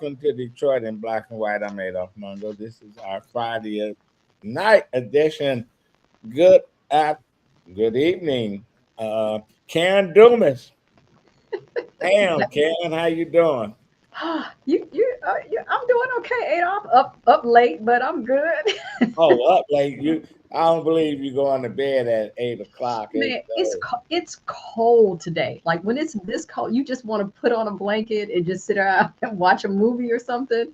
welcome to Detroit in Black and White. I'm Adolph Mongo. This is our Friday night edition. Good at good evening, Karen Dumas. Damn, Karen, how you doing? I'm doing okay, Adolf. Up late, but I'm good. Oh, up like you. I don't believe you going to bed at 8 o'clock, eight Man, thirty. it's cold today. Like when it's this cold, you just want to put on a blanket and just sit around and watch a movie or something.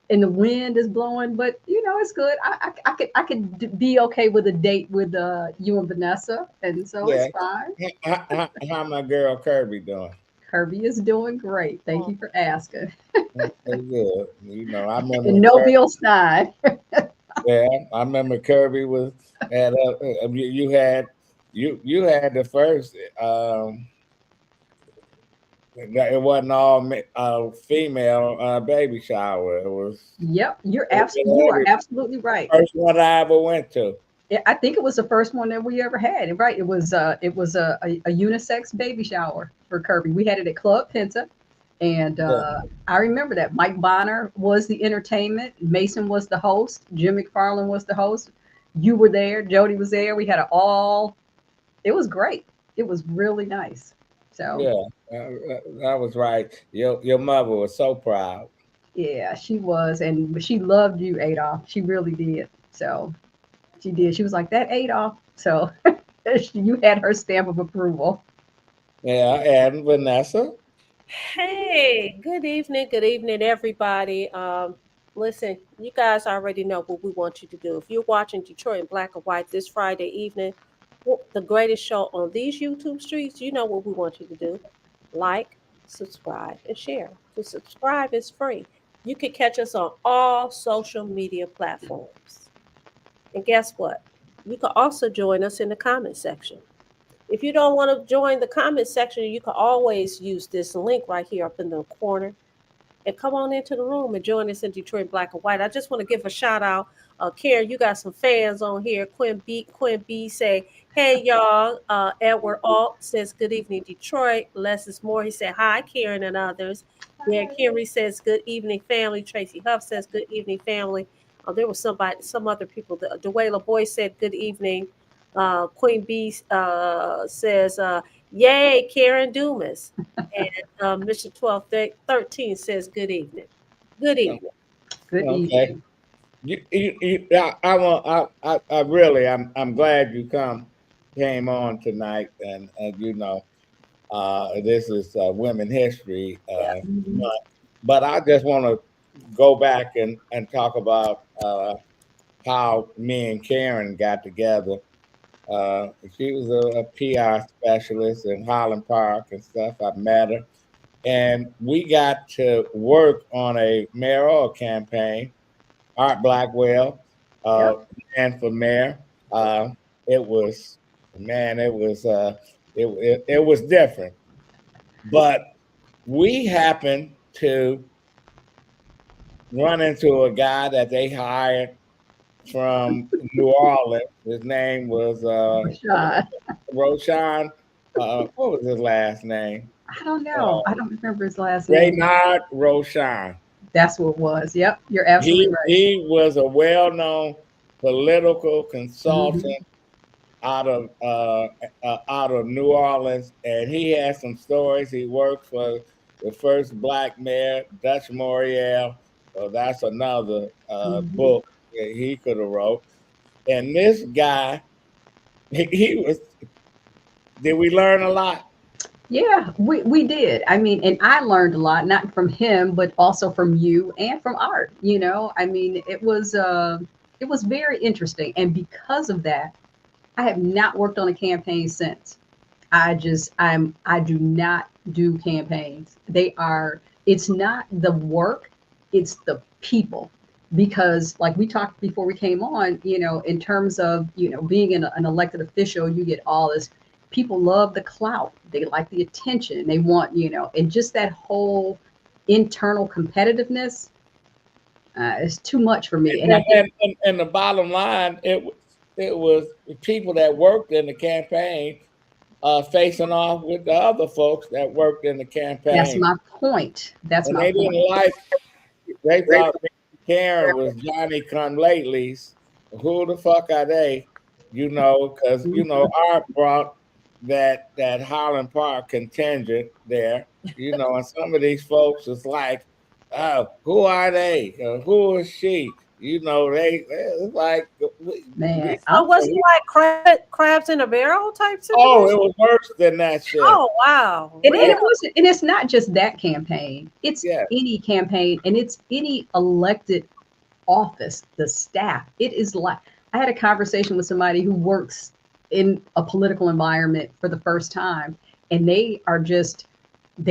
And the wind is blowing, but it's good. I could be okay with a date with you and Vanessa, and so it's Yeah. fine. How my girl Kirby doing? Kirby is doing great. Thank you for asking. That's good. I remember And no Kirby. Bill Stein. Yeah, I remember Kirby was at you had the first it wasn't all female baby shower. Yep, you are It absolutely right. first one I ever went to. I think it was the first one that we ever had. Right, it was a unisex baby shower for Kirby. We had it at Club Penta, and Yeah, I remember that Mike Bonner was the entertainment. Mason was the host. Jim McFarland was the host. You were there. Jody was there. We had it all. It was great. It was really nice. So yeah, that was right. Your mother was so proud. yeah, she was, and she loved you, Adolf. She really did. So she did. She was like that Adolf. So you had her stamp of approval. Yeah, and Vanessa. Hey, good evening, everybody. Listen, you guys already know what we want you to do. If you're watching Detroit in Black and White this Friday evening, the greatest show on these YouTube streets, you know what we want you to do. Like, subscribe, and share. To subscribe is free. You can catch us on all social media platforms. And guess what? You can also join us in the comment section. If you don't want to join the comment section, you can always use this link right here up in the corner and come on into the room and join us in Detroit Black and White. I just want to give a shout out. Karen, you got some fans on here. Quinn B say, hey y'all. Edward Alt says good evening, Detroit. Les is more. He said hi, Karen and others. Derek Henry says good evening, family. Tracy Huff says good evening, family. There was some other people. Dwayla Boy said good evening. Queen B says, yay, Karen Dumas. And Mission 1213 says, good evening. Good Oh, evening. Good okay. evening. I want. I really. I'm glad you came on tonight, and this is Women History Yeah. Month. But I just want to go back and talk about how me and Karen got together. She was a PR specialist in Highland Park and stuff. I met her, and we got to work on a mayoral campaign. Art Blackwell, uh, Yep. ran for mayor. Uh, it was man, it was different, but we happened to run into a guy that they hired from New Orleans. His name was Rashad. Roshan. What was his last name? I don't know. Uh, I don't remember his last name. Raynard Roshan. That's what it was. Yep. You're absolutely right. He was a well-known political Hmm. consultant out of New Orleans, and he had some stories. He worked for the first black mayor, Dutch Moriel. So that's another Hmm. book that he could have wrote. And this guy, he was. Did we learn a lot? Yeah, we did. I mean, and I learned a lot, not from him, but also from you and from Art. I mean, it was very interesting, and because of that, I have not worked on a campaign since. I do not do campaigns. It's not the work, it's the people. Because like we talked before we came on, in terms of, being an elected official, you get all this, people love the clout. They like the attention. They want, and just that whole internal competitiveness is too much for me. And I think, And the bottom line, it was people that worked in the campaign facing off with the other folks that worked in the that's campaign, my point. That's and my they point. didn't like they thought Karen was Johnny Come Latelys. Who the fuck are they? Because Art brought that Highland Park contingent there. And some of these folks is like, oh, who are they? Who is she? It's like Man, So was it like crabs in a barrel type oh, situation? it was worse than that shit. Oh wow, and really? it wasn't, and it's not just that campaign. It's Yeah. any campaign, and it's any elected office, the staff. It is like I had a conversation with somebody who works in a political environment for the first time, and they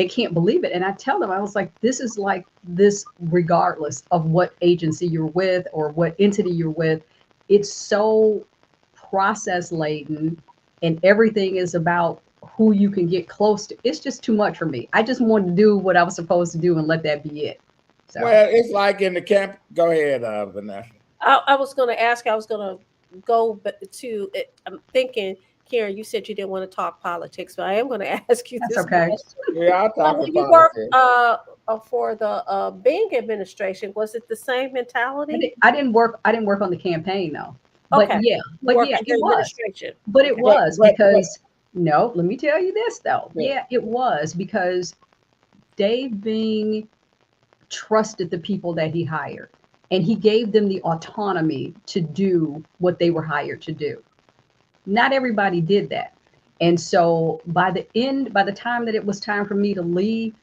can't believe it. And I tell them, I was like, this is like this, regardless of what agency you're with or what entity you're with. It's so process laden, and everything is about who you can get close to. It's just too much for me. I just wanted to do what I was supposed to do and let that be it. So Well, it's like in the camp. Go ahead, Vanessa. I was going to ask. I was going to go to. I'm thinking, Karen, you said you didn't want to talk politics, but I am going to ask you that's this okay. question. Yeah, I'll talk When you about worked it. for the Bing administration, was it the same mentality? I didn't work. I didn't work on the campaign though. But Okay, yeah, you worked in the it was. administration. But it Okay. was But because no. Let me tell you this though. Yeah. Yeah, it was because Dave Bing trusted the people that he hired, and he gave them the autonomy to do what they were hired to do. Not everybody did that. And so by the time that it was time for me to leave,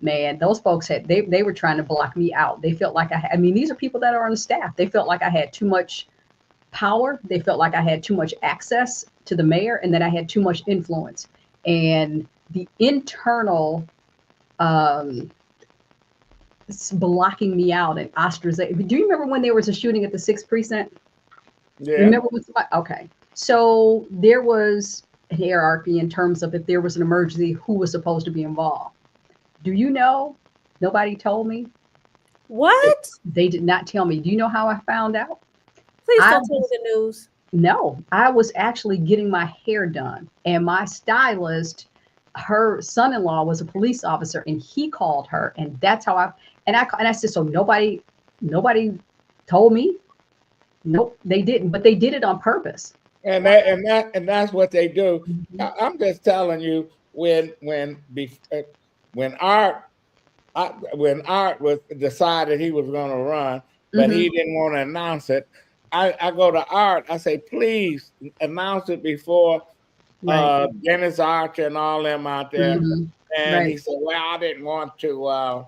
man, those folks they were trying to block me out. They felt like I mean, these are people that are on the staff. They felt like I had too much power. They felt like I had too much access to the mayor and that I had too much influence. And the internal blocking me out and ostracization. Do you remember when there was a shooting at the 6th precinct? Yeah. Remember when somebody, okay. So there was a hierarchy in terms of if there was an emergency, who was supposed to be involved. Do you know? Nobody told me. What? They did not tell me. Do you know how I found out? Please I don't tell me was- the news. No, I was actually getting my hair done, and my stylist, her son-in-law was a police officer, and he called her, and that's how I said, so nobody told me. Nope, they didn't, but they did it on purpose. And that's what they do. Mhm. I'm just telling you when Art when Art was decided he was going to run, but he didn't want to announce it. I go to Art. I say, please announce it before Right. Dennis Archer and all them out there. Mhm. And he Right. said, well, I didn't want to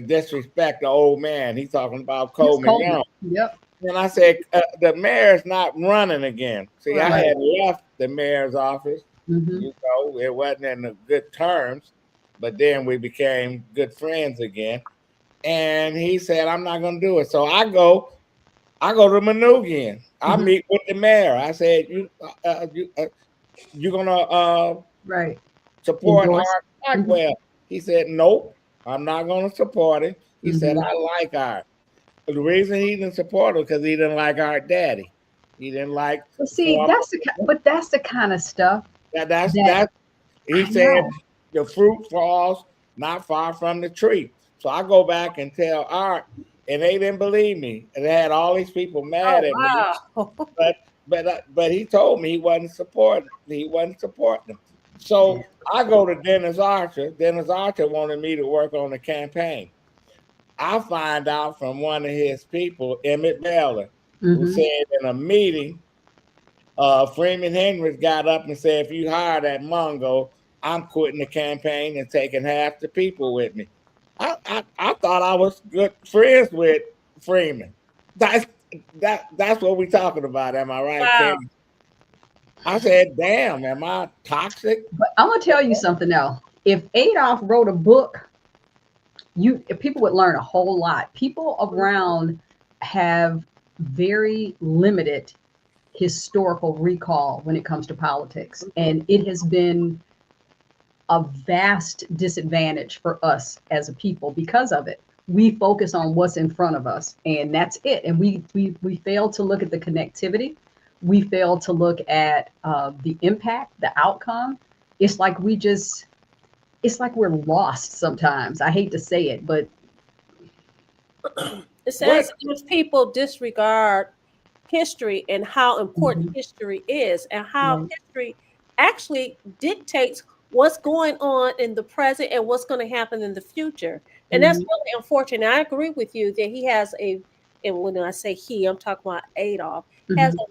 disrespect the old man. He's talking about It's Coleman Coleman. Young. Yep. And I said, the mayor's not running again. See, I Right. had left the mayor's office. Mhm. It wasn't in the good terms, but then we became good friends again. And he said, I'm not going to do it. So I go to Manugian. I Mhm. meet with the mayor. I said, you're going to Right. support Endorse. Art Mhm. Blackwell. He said, nope, I'm not going to support him. He said, Mhm. I like Art. The reason he didn't support him because he didn't like Art Daddy. He didn't like But see, former. that's the kind of stuff that That he I said know. the fruit falls not far from the tree. So I go back and tell Art, and they didn't believe me. And they had all these people mad Oh at me. wow. But he told me he wasn't supporting. He wasn't supporting them. So I go to Dennis Archer. Dennis Archer wanted me to work on the campaign. I find out from one of his people, Emmett Baylor, who Mhm. said in a meeting, Freeman Hendricks got up and said, if you hire that Mongo, I'm quitting the campaign and taking half the people with me. I thought I was good friends with Freeman. That's that's what we're talking about. Am I right, Wow. Kim? I said, damn, am I toxic? But I'm gonna tell you something else. If Adolph wrote a book, people would learn a whole lot. People around have very limited historical recall when it comes to politics, and it has been a vast disadvantage for us as a people because of it. We focus on what's in front of us, and that's it. And we fail to look at the connectivity. We fail to look at the impact, the outcome. It's like we just it's like we're lost sometimes. I hate to say it, but It What? says if people disregard history and how important Mhm. history is and how Right. history actually dictates what's going on in the present and what's going to happen in the future. And that's Mhm. really unfortunate. I agree with you that he has and when I say he, I'm talking about Adolf, has Mhm.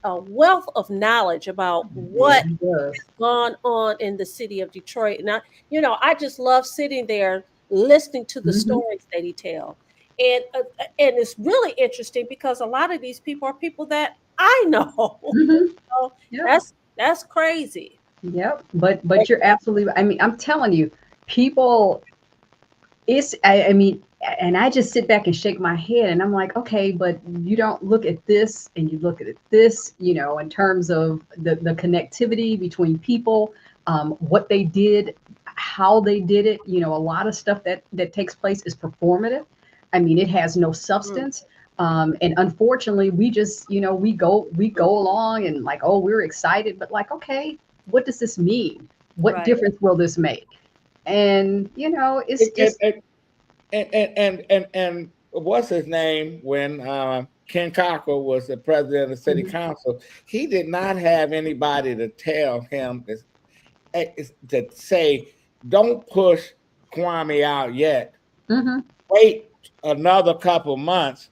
a wealth of knowledge about Yeah, what he does. gone on in the city of Detroit. And I just love sitting there listening to the Mhm. stories that he tells. And it's really interesting because a lot of these people are people that I know. Mhm. So Yep. that's crazy. Yep. But you're absolutely. I mean, I'm telling you, people. I mean, and I just sit back and shake my head, and I'm like, okay, but you don't look at this, and you look at this, in terms of the connectivity between people, what they did, how they did it. A lot of stuff that takes place is performative. I mean, it has no Mm, substance. And unfortunately, we just, we go along and like, oh, we're excited, but like, okay, what does this mean? What right. difference will this make? And it's And, just and what's his name when Ken Cocker was the president of the city mhm, council? He did not have anybody to tell him to say, "Don't push Kwame out yet. mhm, Wait another couple months,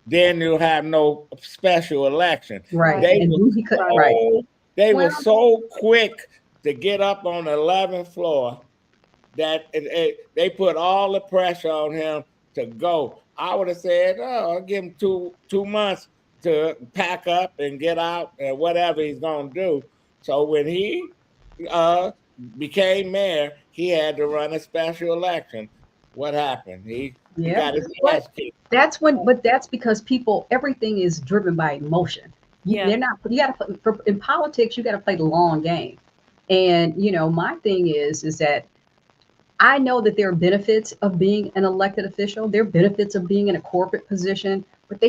then you'll have no special election." right. Right. They And were then he could, Right. right. they Well, were so quick to get up on the 11th floor that they put all the pressure on him to go. I would have said, "Oh, I'll give him two months to pack up and get out and whatever he's gonna do." So when he uh, became mayor, he had to run a special election. What happened? He yeah. got his But ass kicked. that's because people, everything is driven by emotion. Yeah. They're not, you got to, in politics, you got to play the long game. And, my thing is that I know that there are benefits of being an elected official. There are benefits of being in a corporate position, but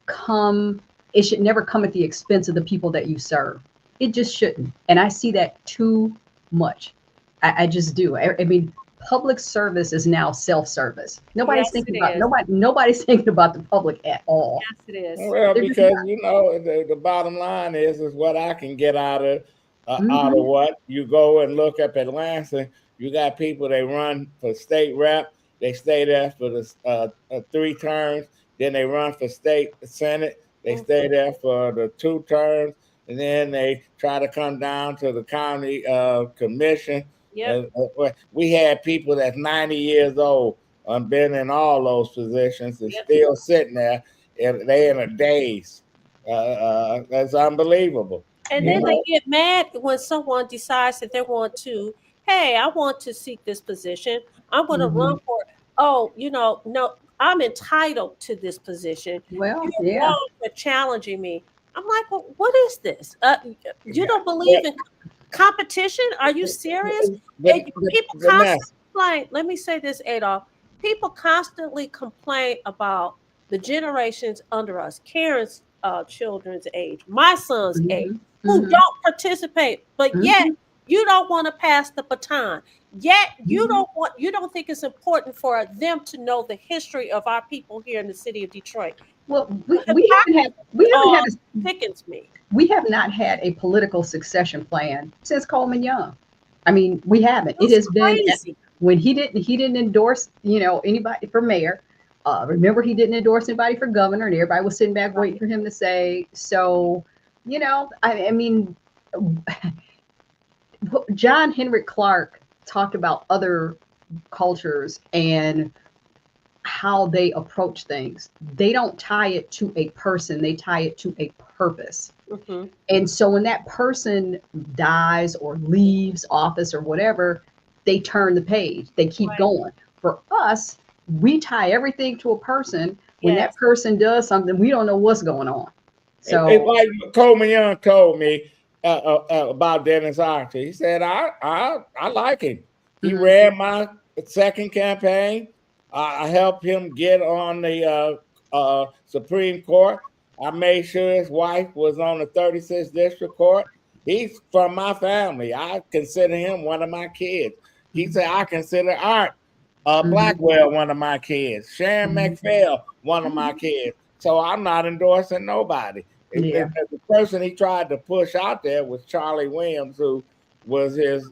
come it should never come at the expense of the people that you serve. It just shouldn't. And I see that too much. I just do. I mean, public service is now self-service. Nobody's Yes, thinking it about is. nobody's thinking about the public at all. Yes, it is. Well, They're just because not. the bottom line is what I can get out of Hmm. what you go and look up at Lansing. You got people they run for state rep. They stay there for the 3 terms. Then they run for state senate. They stay Hmm. there for the 2 terms, and then they try to come down to the county commission. Yep. We had people that's 90 years old and been in all those positions and Yep. still sitting there and they in a daze. That's unbelievable. And You then Yeah. they know, get mad when someone decides that they want to, hey, I want to seek this position. I'm going to run Hmm. for it. Oh, no, I'm entitled to this position. Well, You're yeah. wrong for challenging me. I'm like, well, what is this? You yeah. don't But, believe in competition? Are you serious? but, And people constantly Vanessa, complain. Let me say this, Adolf. People constantly complain about the generations under us, Karen's children's age, my son's age, Hmm. who Hmm. don't participate, but yet Hmm. you don't want to pass the baton. Yet Hmm. you don't think it's important for them to know the history of our people here in the city of Detroit. Well, The we haven't had hypocrisy we haven't had sickens me. we have not had a political succession plan since Coleman Young. I mean, we haven't. It It's has been crazy. when he didn't endorse, anybody for mayor. Remember, he didn't endorse anybody for governor, and everybody was sitting back waiting Right. for him to say. So, I mean, John Henrik Clark talked about other cultures and how they approach things. They don't tie it to a person; they tie it to a purpose. Hmm. And so when that person dies or leaves office or whatever, they turn the page, they keep Right. going. For us, we tie everything to a person. When that Yes. person does something, we don't know what's going on. it So, like Coleman Young told me about Dennis Archer. He said, I like him. He mhm, ran my second campaign. I helped him get on the Supreme Court. I made sure his wife was on the 36th District Court. He's from my family. I consider him one of my kids. He said, I consider Art Blackwell one of my kids. Sharon McPhail one of my kids. So I'm not endorsing nobody. Yeah. The person he tried to push out there was Charlie Williams, who was his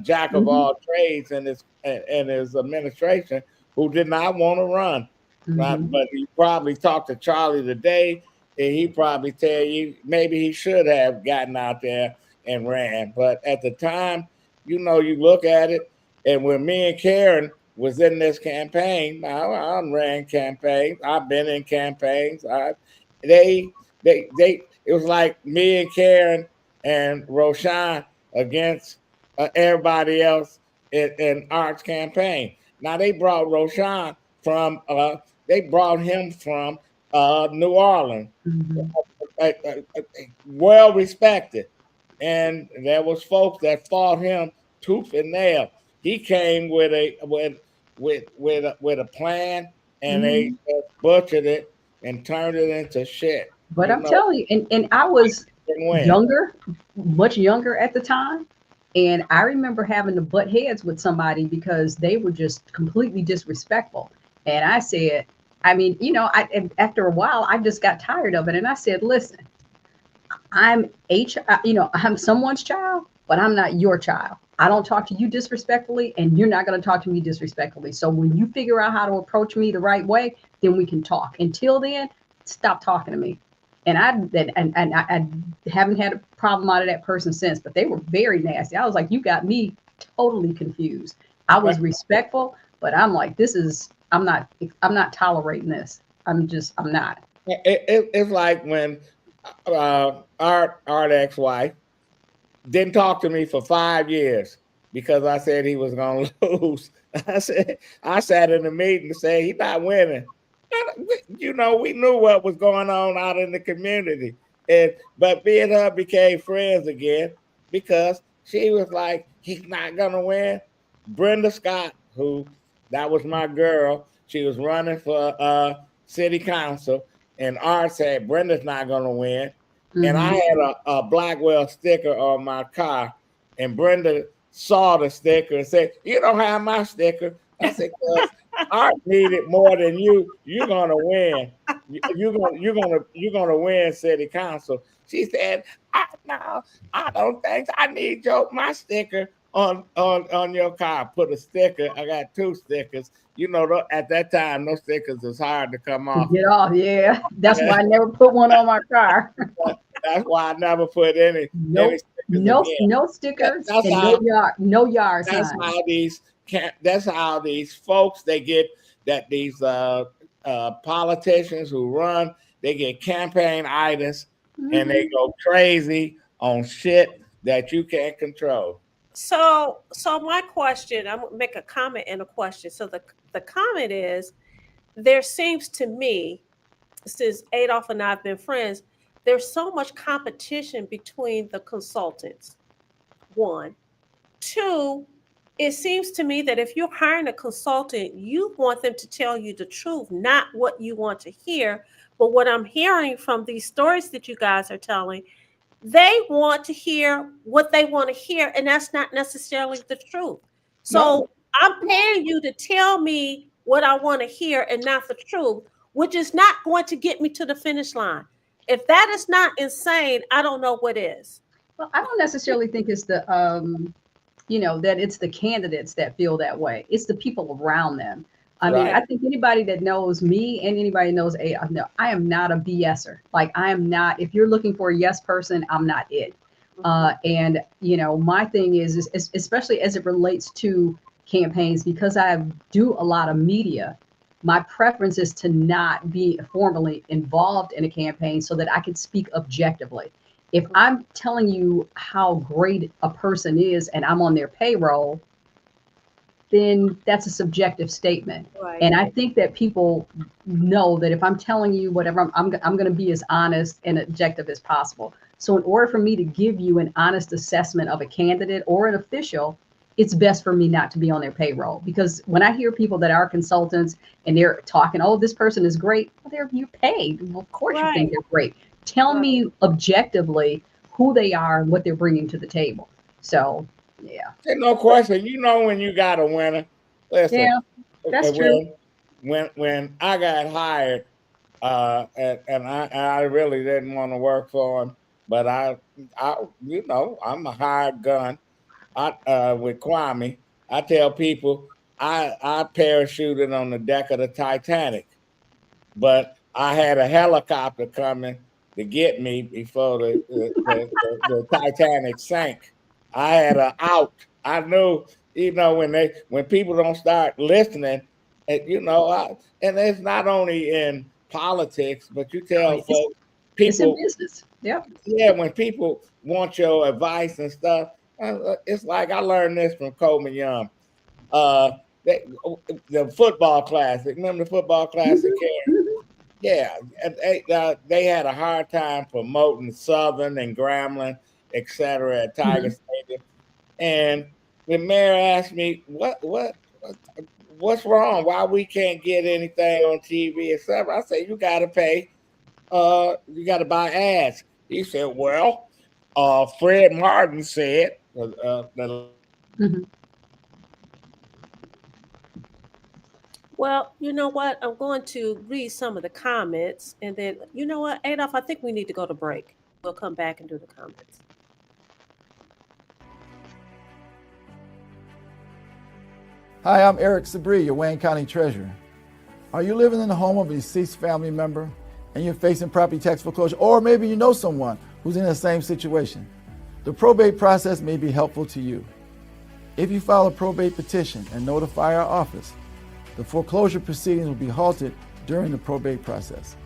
jack of all trades in his administration, who did not want to run. Right? But you probably talked to Charlie today, and he probably tell you maybe he should have gotten out there and ran. But at the time, you look at it, and when me and Karen was in this campaign, I ran campaigns. I've been in campaigns. It was like me and Karen and Roshan against everybody else in Art's campaign. Now they brought Roshan from New Orleans, well respected, and there was folks that fought him tooth and nail. He came with a plan, and they butchered it and turned it into shit. But I'm telling you, and I was younger, much younger at the time. And I remember having to butt heads with somebody because they were just completely disrespectful. And I said, I mean, after a while, I just got tired of it. And I said, listen, I'm someone's child, but I'm not your child. I don't talk to you disrespectfully, and you're not going to talk to me disrespectfully. So when you figure out how to approach me the right way, then we can talk. Until then, stop talking to me. And I haven't had a problem out of that person since, but they were very nasty. I was like, you got me totally confused. I was respectful, but I'm like, I'm not tolerating this. I'm not. It's like when our ex-wife didn't talk to me for 5 years because I said he was going to lose. I sat in the meeting and said, he's not winning. We knew what was going on out in the community. But me and her became friends again because she was like, he's not going to win. Brenda Scott, that was my girl, she was running for city council, and Art said, Brenda's not going to win. And I had a Blackwell sticker on my car, and Brenda saw the sticker and said, you don't have my sticker. I said, Art needed more than you. You're gonna win. You're gonna win city council. She said, no, I don't think I need my sticker on your car. Put a sticker. I got 2 stickers. At that time, those stickers was hard to come off. Get off, yeah. That's why I never put one on my car. That's why I never put any stickers. No stickers. No yard signs. That's how these folks these politicians who run, they get campaign items and they go crazy on shit that you can't control. So my question, I'm gonna make a comment and a question. So the comment is, there seems to me, since Adolph and I have been friends, there's so much competition between the consultants. 1. 2, it seems to me that if you're hiring a consultant, you want them to tell you the truth, not what you want to hear. But what I'm hearing from these stories that you guys are telling, they want to hear what they want to hear, and that's not necessarily the truth. So I'm paying you to tell me what I want to hear and not the truth, which is not going to get me to the finish line. If that is not insane, I don't know what is. Well, I don't necessarily think it's the that it's the candidates that feel that way. It's the people around them. I mean, I think anybody that knows me and anybody knows I am not a BSer. Like, I am not. If you're looking for a yes person, I'm not it. And my thing is especially as it relates to campaigns, because I do a lot of media. My preference is to not be formally involved in a campaign so that I can speak objectively. If I'm telling you how great a person is and I'm on their payroll, then that's a subjective statement. Right. And I think that people know that if I'm telling you whatever, I'm going to be as honest and objective as possible. So in order for me to give you an honest assessment of a candidate or an official, it's best for me not to be on their payroll. Because when I hear people that are consultants and they're talking, oh, this person is great, well, you're paid. Well, of course you think they're great. Tell me objectively who they are and what they're bringing to the table. So, yeah. There's no question. You know when you got a winner. Listen, Yeah, that's true. when I got hired, and I really didn't want to work for him, but I'm a hired gun. With Kwame, I tell people I parachuted on the deck of the Titanic, but I had a helicopter coming to get me before the Titanic sank. I had an out. I knew, when people don't start listening, and it's not only in politics, but you Oh, tell folks, it's in people, business. Yep. yeah, when people want your advice and stuff, it's like I learned this from Coleman Young. Uh, the football classic. Remember the football classic? Mhm. Yeah, and they had a hard time promoting Southern and Grambling, etc. at Tiger Mhm. Stadium. And the mayor asked me, what's wrong? Why we can't get anything on TV, etc. I said, you got to pay. You got to buy ads. He said, well, Fred Martin said, the Mhm. Well, you know what? I'm going to read some of the comments, and then you know what, Adolph, I think we need to go to break. We'll come back and do the comments. Hi, I'm Eric Sabri, your Wayne County Treasurer. Are you living in the home of a deceased family member and you're facing property tax foreclosure, or maybe you know someone who's in the same situation? The probate process may be helpful to you. If you file a probate petition and notify our office, the foreclosure proceedings will be halted during the probate process.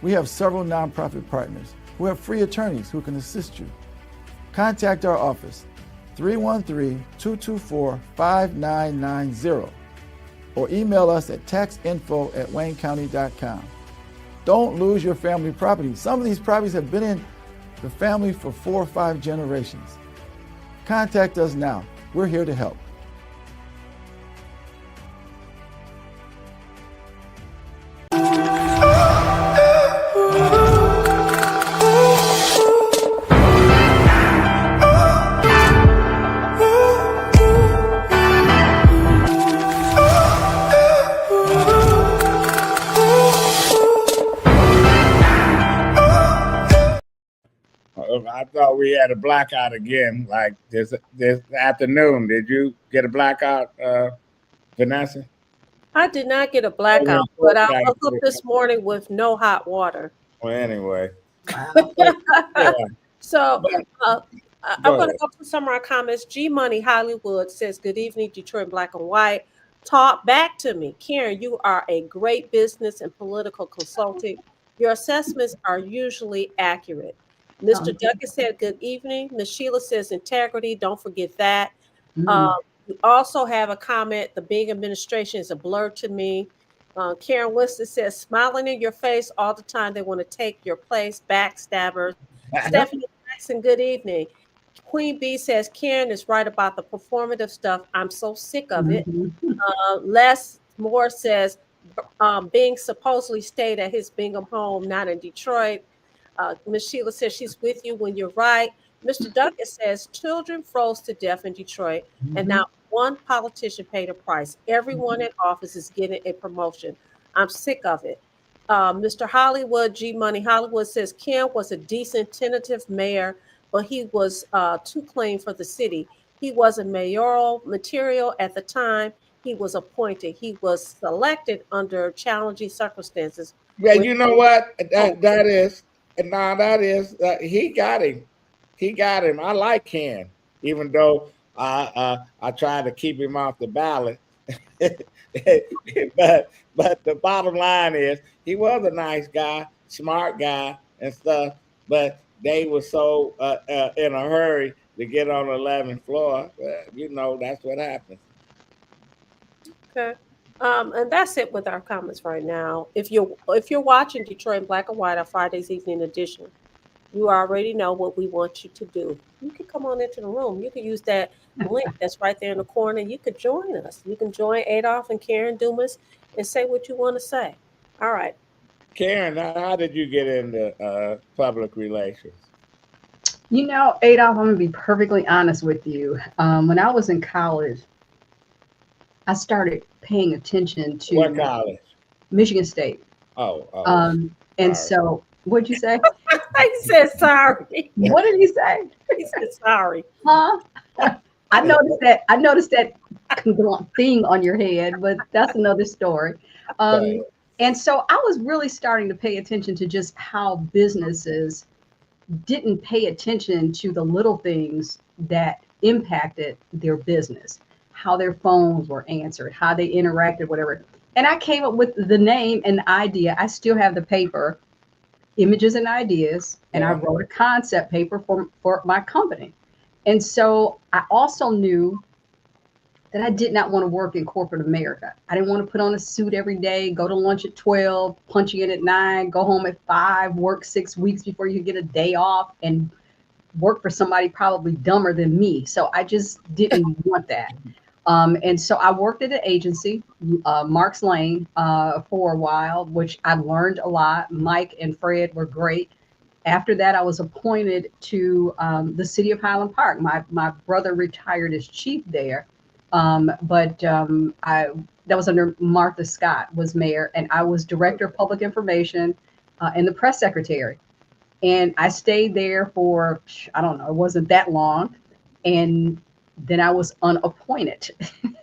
We have several nonprofit partners who have free attorneys who can assist you. Contact our office, 313-224-5990, or email us at taxinfo@waynecounty.com. Don't lose your family property. Some of these properties have been in the family for 4 or 5 generations. Contact us now. We're here to help. I thought we had a blackout again, like this afternoon. Did you get a blackout, Vanessa? I did not get a Oh, blackout, but I woke up this morning with no hot water. well, anyway, Wow. yeah, So but I'm go going to ahead. go through some of our comments. G Money Hollywood says, "Good evening, Detroit Black and White. Talk back to me. Karen, you are a great business and political consultant. Your assessments are usually accurate." Mr. Um, Duckett said, "Good evening." Ms. Sheila says, "Integrity. Don't forget that." mm, We also have a comment. "The Bing administration is a blur to me." Karen Winston says, "Smiling in your face all the time. They want to take your place. Backstabbers." yep. Stephanie Jackson, good evening. Queen Bee says, "Karen is right about the performative stuff. I'm so sick of it." Mhm. Les Moore says, "Bing supposedly stayed at his Bingham home, not in Detroit." Ms. Sheila says, "She's with you when you're right." Mr. Duckett says, "Children froze to death in Detroit, and Mhm. not one politician paid a price. Everyone in office is getting a promotion. I'm sick of it." Mr. Hollywood, G Money Hollywood says, "Ken was a decent, tentative mayor, but he was too clean for the city. He wasn't mayoral material at the time he was appointed. He was selected under challenging circumstances." Yeah, When you know what? oh, That is, and now that is, he got him. He got him. I like Ken, even though I tried to keep him off the ballot. but the bottom line is, he was a nice guy, smart guy, and stuff. But they were so in a hurry to get on the 11th floor. That's what happens. okay. And that's it with our comments right now. If you're watching Detroit in Black and White, our Fridays evening edition, you already know what we want you to do. You can come on into the room. You can use that link that's right there in the corner. You could join us. You can join Adolph and Karen Dumas and say what you want to say. All right. Karen, how did you get into public relations? You know, Adolph, I'm gonna be perfectly honest with you. When I was in college, I started paying attention What to college? Michigan State. Oh, And sorry. so, what'd you say? He said sorry. What did he say? He said sorry. Huh? I noticed that. I noticed that thing on your head, but that's another story. Okay. And so, I was really starting to pay attention to just how businesses didn't pay attention to the little things that impacted their business, how their phones were answered, how they interacted, whatever. And I came up with the name and the idea. I still have the paper, Images and Ideas, and I Yeah. wrote a concept paper for my company. And so I also knew that I did not want to work in corporate America. I didn't want to put on a suit every day, go to lunch at 12, punch in at 9, go home at 5, work 6 weeks before you get a day off, and work for somebody probably dumber than me. So I just didn't want that. And so I worked at an agency, Mark's Lane, for a while, which I learned a lot. Mike and Fred were great. After that, I was appointed to the city of Highland Park. My brother retired as chief there, but I that was under Martha Scott was mayor, and I was director of public information and the press secretary. And I stayed there for, I don't know, it wasn't that long. And then I was unappointed.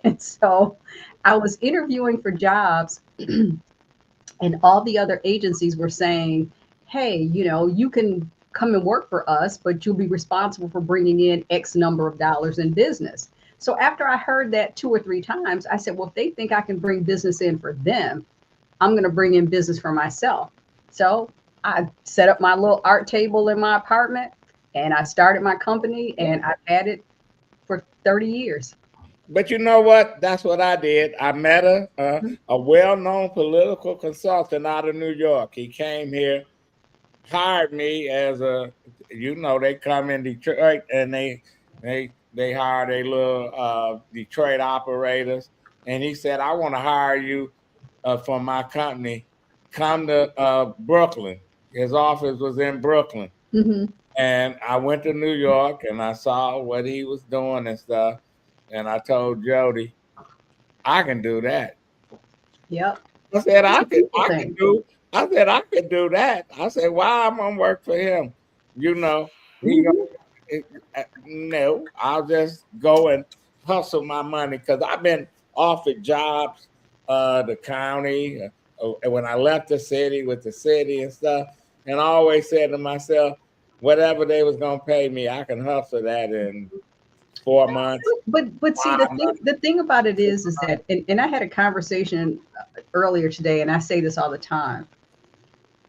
And so I was interviewing for jobs, and all the other agencies were saying, hey, you know, you can come and work for us, but you'll be responsible for bringing in X number of dollars in business. So after I heard that 2 or 3 times, I said, well, if they think I can bring business in for them, I'm going to bring in business for myself. So I set up my little art table in my apartment, and I started my company, and I've had it for 30 years. But you know what? That's what I did. I met a well-known political consultant out of New York. He came here, hired me as a, they come in Detroit and they hire their little Detroit operators. And he said, I want to hire you for my company. Come to Brooklyn. His office was in Brooklyn. Mm-hmm. And I went to New York and I saw what he was doing and stuff. And I told Jody, I can do that. Yep. I said, It's I a could, people thing. I could do that. I said, why I'm gonna work for him? You know, he Mhm. no, I'll just go and hustle my money because I've been offered jobs, the county, when I left the city with the city and stuff, and I always said to myself, whatever they was gonna pay me, I can hustle that in 4 months, But see, 5 months. the thing about it is that, and I had a conversation earlier today, and I say this all the time.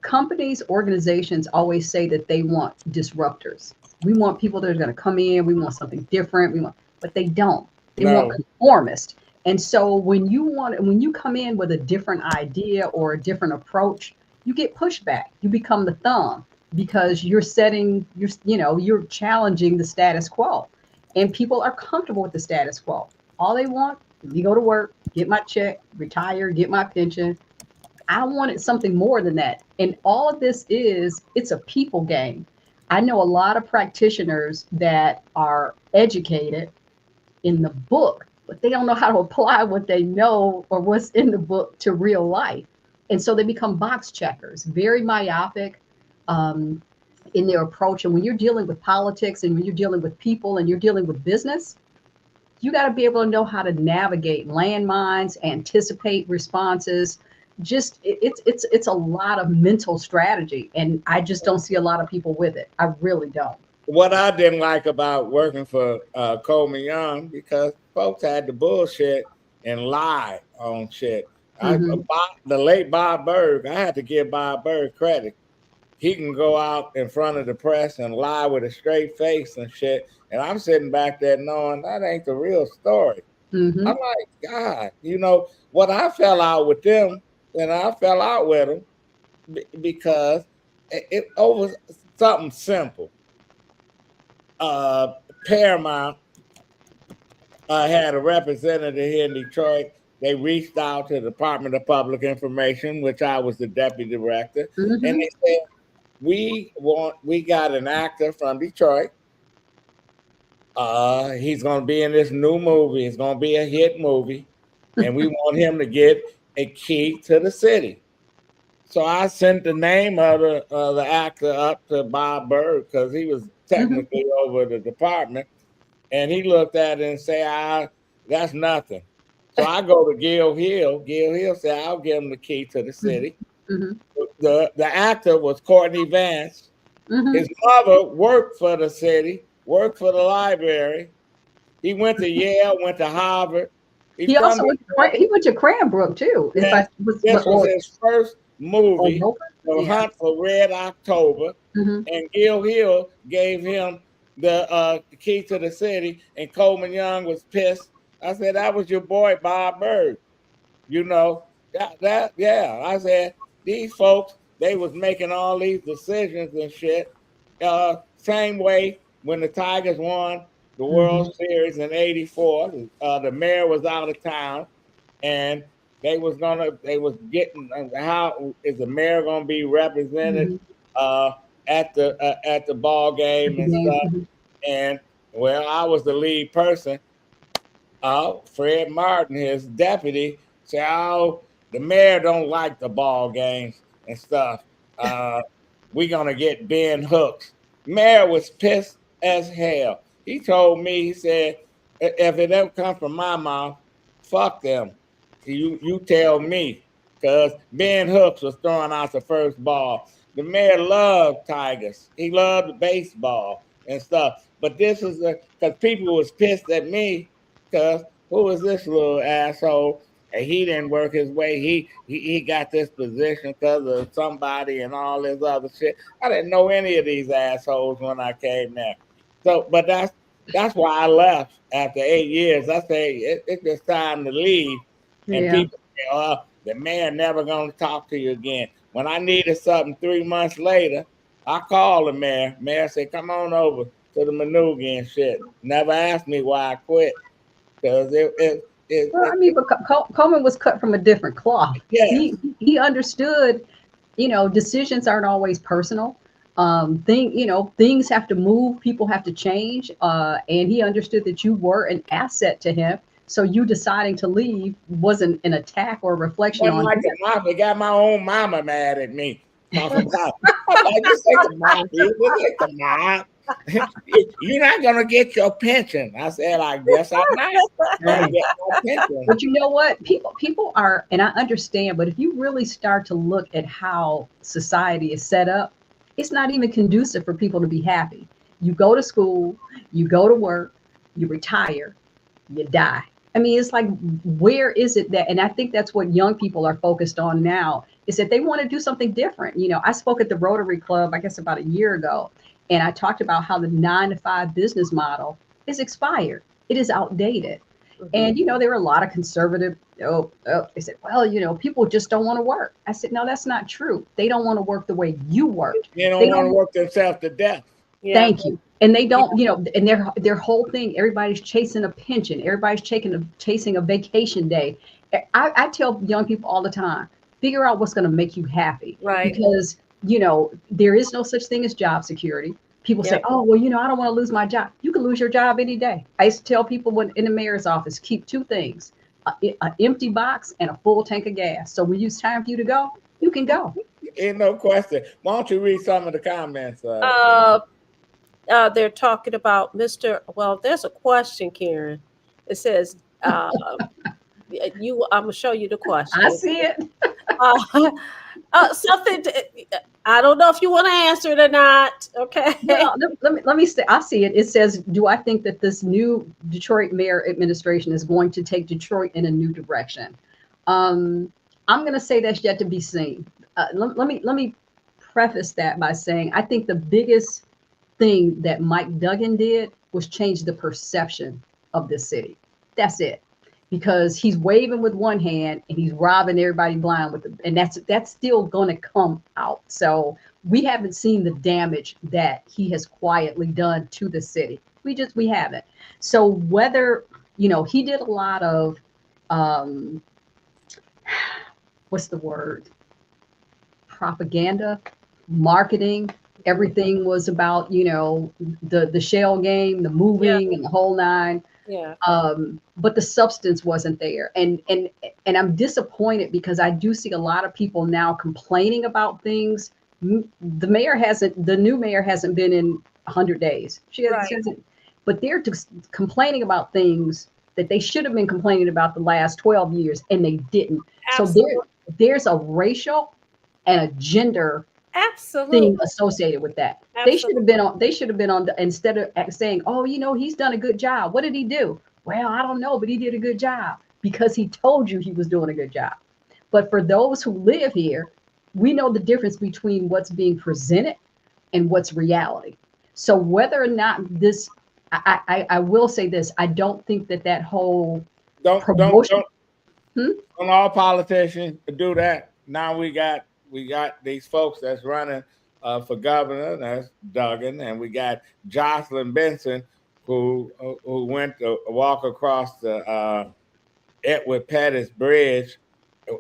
Companies, organizations always say that they want disruptors. We want people that are going to come in. We want something different. But they don't. They want No, conformists. And so when you come in with a different idea or a different approach, you get pushback. You become the thumb because you're challenging the status quo, and people are comfortable with the status quo. All they want, let me go to work, get my check, retire, get my pension. I wanted something more than that. And all of this it's a people game. I know a lot of practitioners that are educated in the book, but they don't know how to apply what they know or what's in the book to real life. And so they become box checkers, very myopic in their approach. And when you're dealing with politics and when you're dealing with people and you're dealing with business, you got to be able to know how to navigate landmines, anticipate responses. Just it's a lot of mental strategy, and I just don't see a lot of people with it. I really don't. what I didn't like about working for Coleman Young because folks had the bullshit and lie on shit. Hmm. The late Bob Berg, I had to give Bob Berg credit. He can go out in front of the press and lie with a straight face and shit. And I'm sitting back there knowing that ain't the real story. I'm Hmm. like, God, what I fell out with them, and I fell out with them because it over something simple. Uh, Paramount had a representative here in Detroit. They reached out to the Department of Public Information, which I was the deputy director, and Hmm. they said, we got an actor from Detroit. He's gonna be in this new movie. It's gonna be a hit movie, and we want him to get a key to the city. So I sent the name of the actor up to Bob Berg because he was technically over the department, and he looked at it and said, that's nothing." So I go to Gil Hill. Gil Hill said, "I'll give him the key to the city." Mm-hmm. The actor was Courtney Vance. Mm-hmm. His mother worked for the city, worked for the library. He went to Yale, went to Harvard. He also went to Cranbrook too. This was his first movie, The Hunt for Red October, and Gil Hill gave him the key to the city, and Coleman Young was pissed. I said, "That was your boy Bob Berg." You know, I said, these folks, they was making all these decisions and shit. Same way when the Tigers won the World Series in '84, the mayor was out of town, and they was getting how is the mayor gonna be represented at the ball game and stuff. And well, I was the lead person. Fred Martin, his deputy, said, "Oh, the mayor don't like the ball games and stuff. We're gonna get Ben Hooks." Mayor was pissed as hell. He told me, he said, "If it ever comes from my mouth, fuck them. You tell me." Because Ben Hooks was throwing out the first ball. The mayor loved Tigers. He loved baseball and stuff. But this is because people was pissed at me because who was this little asshole? And he didn't work his way. He got this position because of somebody and all this other shit. I didn't know any of these assholes when I came there. So, but that's why I left after 8 years. I say it's just time to leave. And people say, the mayor never gonna talk to you again. When I needed something 3 months later, I called the mayor. Mayor said, "Come on over to the Manuga and shit." Never asked me why I quit. Because but Coleman was cut from a different cloth. Yeah. He understood, decisions aren't always personal. Things have to move, people have to change. And he understood that you were an asset to him. So you deciding to leave wasn't an attack or a reflection on him. They got my own mama mad at me. Talking about, just take the mom, take the mom. You're not gonna get your pension. I said, I guess I'm not gonna get my pension. But you know what? People are, and I understand, but if you really start to look at how society is set up, it's not even conducive for people to be happy. You go to school, you go to work, you retire, you die. I mean, it's like, where is it that, and I think that's what young people are focused on now, is that they want to do something different. I spoke at the Rotary Club, I guess about a year ago, and I talked about how the 9-to-5 business model is expired. It is outdated. And, there were a lot of conservative, they said, well, people just don't want to work. I said, no, that's not true. They don't want to work the way you work. They don't want to work themselves to death. Yeah. Thank you. And they don't, and their whole thing, everybody's chasing a pension. Everybody's chasing a vacation day. I tell young people all the time, figure out what's going to make you happy. Right. Because, there is no such thing as job security. People say, oh, well, I don't want to lose my job. You can lose your job any day. I used to tell people when in the mayor's office, keep two things, an empty box and a full tank of gas. So when it's time for you to go, you can go. Ain't no question. Why don't you read some of the comments? They're talking about Mr. Well, there's a question, Karen. It says, I'm gonna show you the question. I see it. Something. I don't know if you want to answer it or not. Okay. Well, let me say. I see it. It says, "Do I think that this new Detroit mayor administration is going to take Detroit in a new direction?" I'm going to say that's yet to be seen. Let me preface that by saying I think the biggest thing that Mike Duggan did was change the perception of this city. That's it. Because he's waving with one hand and he's robbing everybody blind with it. And that's still going to come out. So we haven't seen the damage that he has quietly done to the city. We haven't. So whether, he did a lot of, what's the word? Propaganda. marketing. Everything was about, the shell game, the Yeah. moving and the whole nine. Yeah. But the substance wasn't there. And I'm disappointed because I do see a lot of people now complaining about things. The new mayor hasn't been in 100 days. Right. She hasn't, but they're just complaining about things that they should have been complaining about the last 12 years and they didn't. So Absolutely. there's a racial and a gender Absolutely. thing associated with that. Absolutely. They should have been on instead of saying, "Oh, he's done a good job." What did he do? Well, I don't know, but he did a good job because he told you he was doing a good job. But for those who live here, we know the difference between what's being presented and what's reality. So whether or not this, I will say this, I don't think that whole Don't promotion. don't all politicians do that. Now we got these folks that's running for governor. That's Duggan, and we got Jocelyn Benson, who went to walk across the Edward Pettus Bridge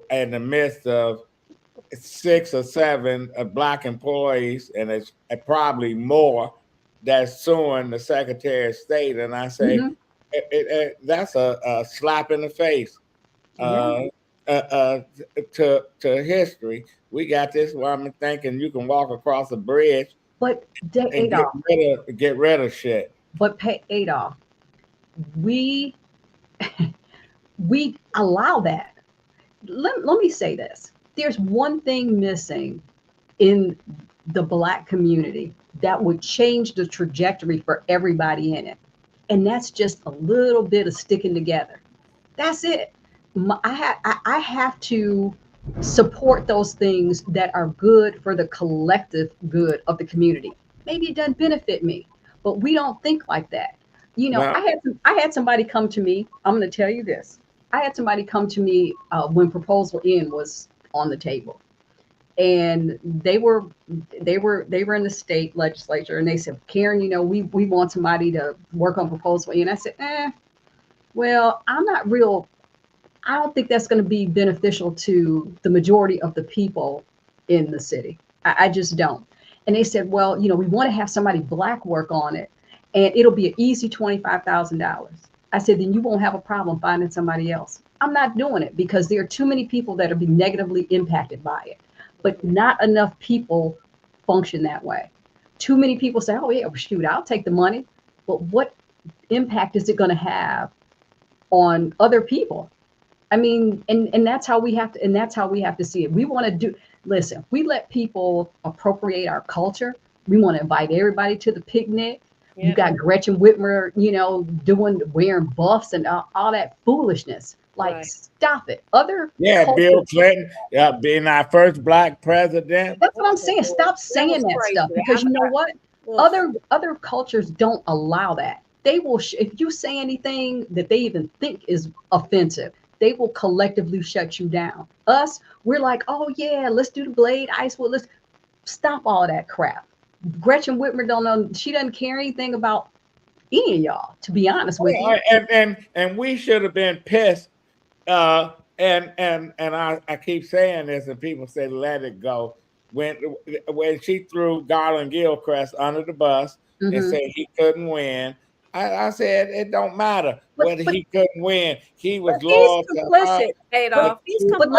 in the midst of 6 or 7 black employees, and it's probably more that's suing the Secretary of State. And I say Mhm. that's a slap in the face Yeah. uh, uh, to history. We got this where I'm thinking you can walk across a bridge But and Adolf, get rid of shit. but pay Adolf, we we allow that. Let me say this. There's one thing missing in the black community that would change the trajectory for everybody in it. And that's just a little bit of sticking together. That's it. I have to support those things that are good for the collective good of the community. Maybe it doesn't benefit me, but we don't think like that. Now, I had somebody come to me. I'm going to tell you this. I had somebody come to me when Proposal N was on the table, and they were in the state legislature, and they said, Karen, we want somebody to work on Proposal N. And I said, well, I don't think that's going to be beneficial to the majority of the people in the city. I just don't. And they said, well, we want to have somebody black work on it, and it'll be an easy $25,000. I said, then you won't have a problem finding somebody else. I'm not doing it because there are too many people that are being negatively impacted by it, but not enough people function that way. Too many people say, oh yeah, well, shoot, I'll take the money. But what impact is it going to have on other people? I mean, and that's how we have to, and that's how we have to see it. We want to listen, we let people appropriate our culture. We want to invite everybody to the picnic. Yeah. You got Gretchen Whitmer, wearing buffs and all that foolishness. Like, Right. stop it. Bill Clinton being our first black president. That's what I'm saying. Stop saying that stuff, because you know what? Other cultures don't allow that. They will, if you say anything that they even think is offensive, they will collectively shut you down. Us, we're like, oh yeah, let's do the Blade Icewood. Let's stop all of that crap. Gretchen Whitmer don't know. She doesn't care anything about any of y'all, to be honest with you. And we should have been pissed. And I keep saying this, and people say let it go. When she threw Garland Gilchrist under the bus and said he couldn't win, I said it don't matter whether he couldn't win. He was loyal He's to complicit, her. Adolf. He's complicit. But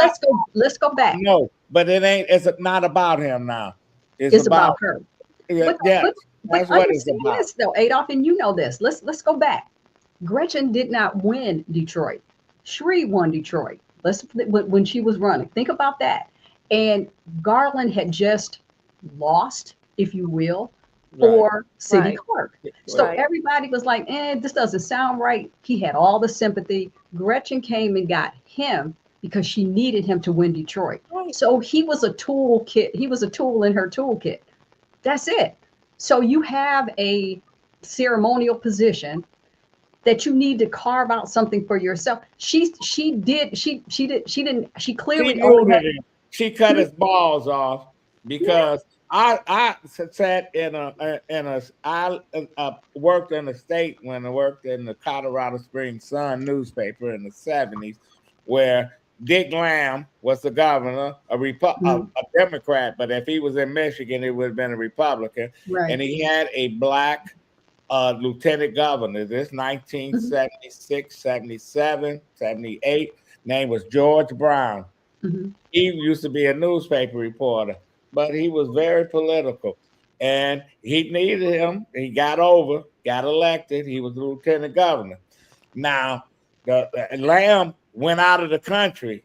let's go back. No, but it ain't. It's not about him now. It's about her. Yeah, But that's what it's about. this though, Adolf, and you know this. Let's go back. Gretchen did not win Detroit. Shree won Detroit. When she was running. Think about that. And Garland had just lost, if you will, for city clerk. So everybody was like, this doesn't sound right. He had all the sympathy. Gretchen came and got him because she needed him to win Detroit. Right. So he was a toolkit. He was a tool in her toolkit. That's it. So you have a ceremonial position that you need to carve out something for yourself. She clearly she cut his balls off because I sat I worked in a state when I worked in the Colorado Springs Sun newspaper in the 70s, where Dick Lamb was the governor, a Democrat, but if he was in Michigan, it would have been a Republican. Right. And he had a black lieutenant governor. This 1976, 77, 78. Name was George Brown. He used to be a newspaper reporter, but he was very political. And he needed him. He got elected. He was the lieutenant governor. Now, the Lamb went out of the country,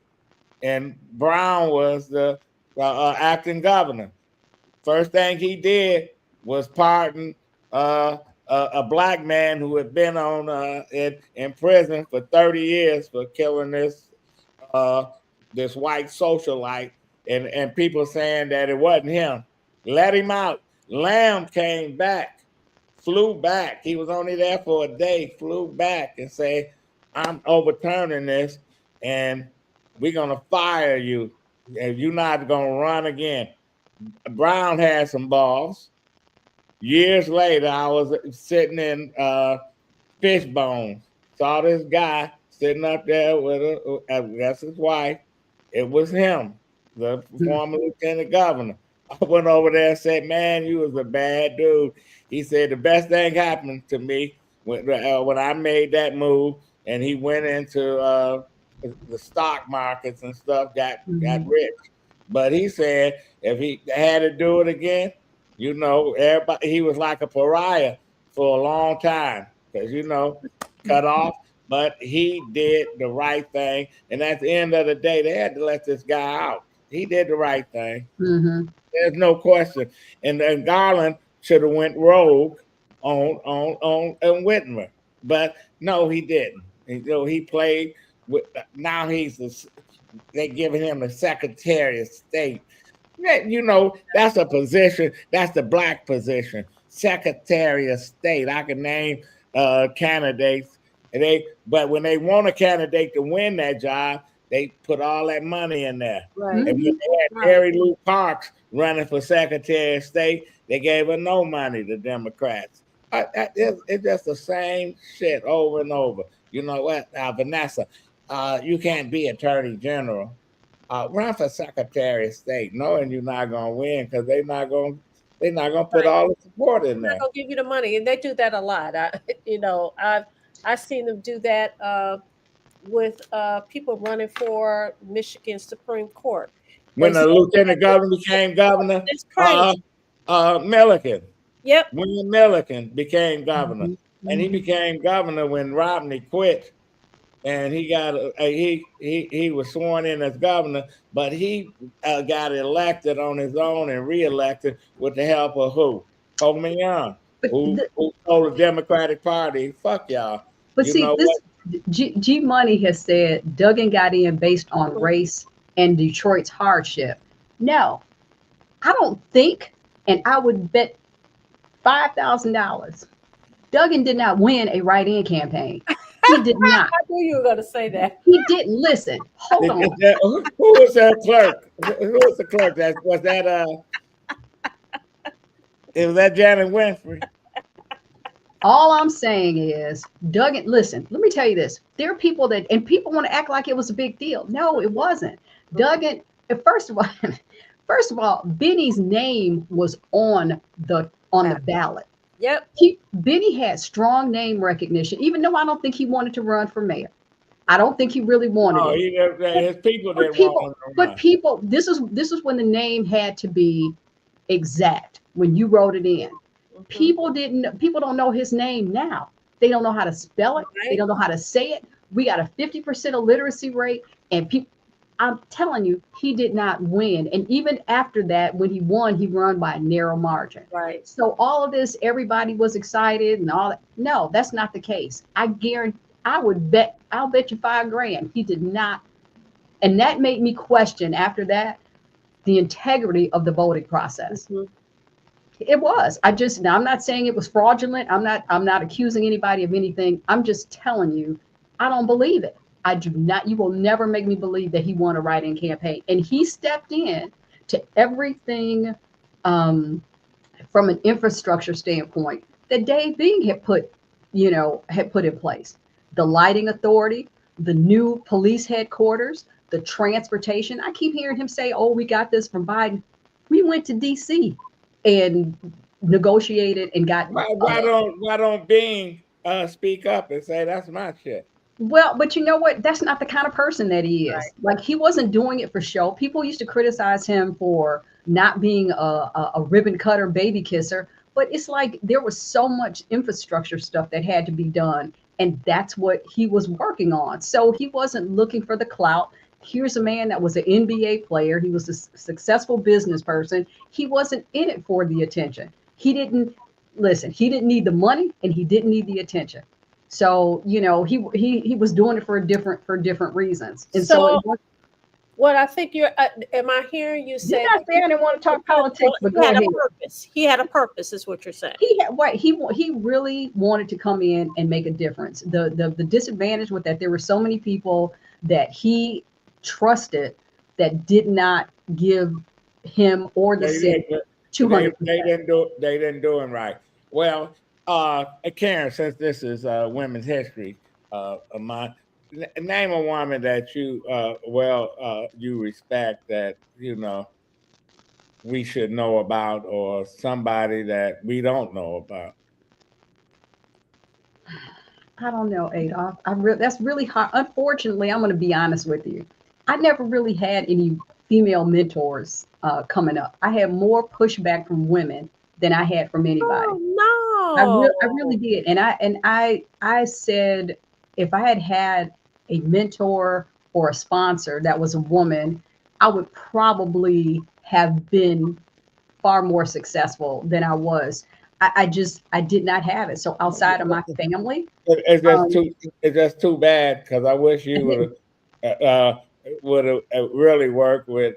and Brown was the acting governor. First thing he did was pardon a black man who had been on in prison for 30 years for killing this white socialite, and people saying that it wasn't him. Let him out. Lamb came back, flew back. He was only there for a day, flew back and said, I'm overturning this, and we're going to fire you. And you're not going to run again. Brown had some balls. Years later, I was sitting in Fishbone, saw this guy sitting up there with that's his wife. It was him, the former lieutenant governor. I went over there and said, man, you was a bad dude. He said, the best thing happened to me when I made that move, and he went into the stock markets and stuff, got rich. But he said if he had to do it again, you know, everybody, he was like a pariah for a long time because, you know, cut off. But he did the right thing. And at the end of the day, they had to let this guy out. He did the right thing. There's no question. And then Garland should have went rogue on Whitmer. But no, he didn't. And, you know, he played with, now they're giving him the Secretary of State. You know, that's a position, that's the black position. Secretary of State. I can name candidates. But when they want a candidate to win that job, they put all that money in there. Right. And when they had Mary Lou Parks running for Secretary of State, they gave her no money, the Democrats. It's just the same shit over and over. You know what, Vanessa, you can't be Attorney General. Run for Secretary of State, knowing you're not going to win because they're not going to put all the support in there. They're going to give you the money, and they do that a lot. I've seen them do that with people running for Michigan Supreme Court. When the lieutenant governor became governor, Milliken. Yep. William Milliken became governor, and he became governor when Romney quit, and he got he was sworn in as governor, but he got elected on his own and reelected with the help of who? Coleman Young, who told the Democratic Party, "Fuck y'all." But you see, this G Money has said Duggan got in based on race and Detroit's hardship. No, I don't think, and I would bet $5,000. Duggan did not win a write-in campaign. He did not. I knew you were going to say that. He didn't listen. Hold on. Who was that clerk? Who was the clerk? Was that Janet Winfrey? All I'm saying is, Duggan, listen, let me tell you this. There are people and people want to act like it was a big deal. No, it wasn't. Duggan, first of all, Benny's name was on the ballot. Yep. Benny had strong name recognition, even though I don't think he wanted to run for mayor. I don't think he really wanted it. His people didn't want him to run. But people, this is when the name had to be exact, when you wrote it in. People don't know his name now. They don't know how to spell it. Right. They don't know how to say it. We got a 50% illiteracy rate, and I'm telling you, he did not win. And even after that, when he won, he won by a narrow margin. Right. So all of this, everybody was excited and all that. No, that's not the case. I'll bet you $5,000. He did not. And that made me question after that, the integrity of the voting process. It was. Now I'm not saying it was fraudulent. I'm not accusing anybody of anything. I'm just telling you, I don't believe it. I do not. You will never make me believe that he won a write-in campaign. And he stepped in to everything from an infrastructure standpoint that Dave Bing had put in place. The lighting authority, the new police headquarters, the transportation. I keep hearing him say, "Oh, we got this from Biden." We went to D.C. and negotiated and got. Why don't Bing speak up and say that's my shit? Well, but you know what? That's not the kind of person that he is. Like, he wasn't doing it for show. People used to criticize him for not being a ribbon cutter, baby kisser. But it's like there was so much infrastructure stuff that had to be done. And that's what he was working on. So he wasn't looking for the clout. Here's a man that was an NBA player. He was a successful business person. He wasn't in it for the attention. He didn't listen. He didn't need the money and he didn't need the attention. So, you know, he was doing it for different reasons. And so it was, what I think am I hearing you say? you're not saying I didn't want to talk politics, but go ahead. He had a purpose, is what you're saying. He really wanted to come in and make a difference. The disadvantage was that there were so many people that he trusted that did not give him or the city 200%. They didn't do him right. Well, Karen, since this is women's history of mine, name a woman that you you respect that you know we should know about, or somebody that we don't know about. I don't know, Adolph. That's really hard. Unfortunately, I'm going to be honest with you. I never really had any female mentors coming up. I had more pushback from women than I had from anybody. Oh, no. I really did. And I said, if I had a mentor or a sponsor that was a woman, I would probably have been far more successful than I was. I did not have it. So outside of my family, it's just too bad, because I wish you would have really worked with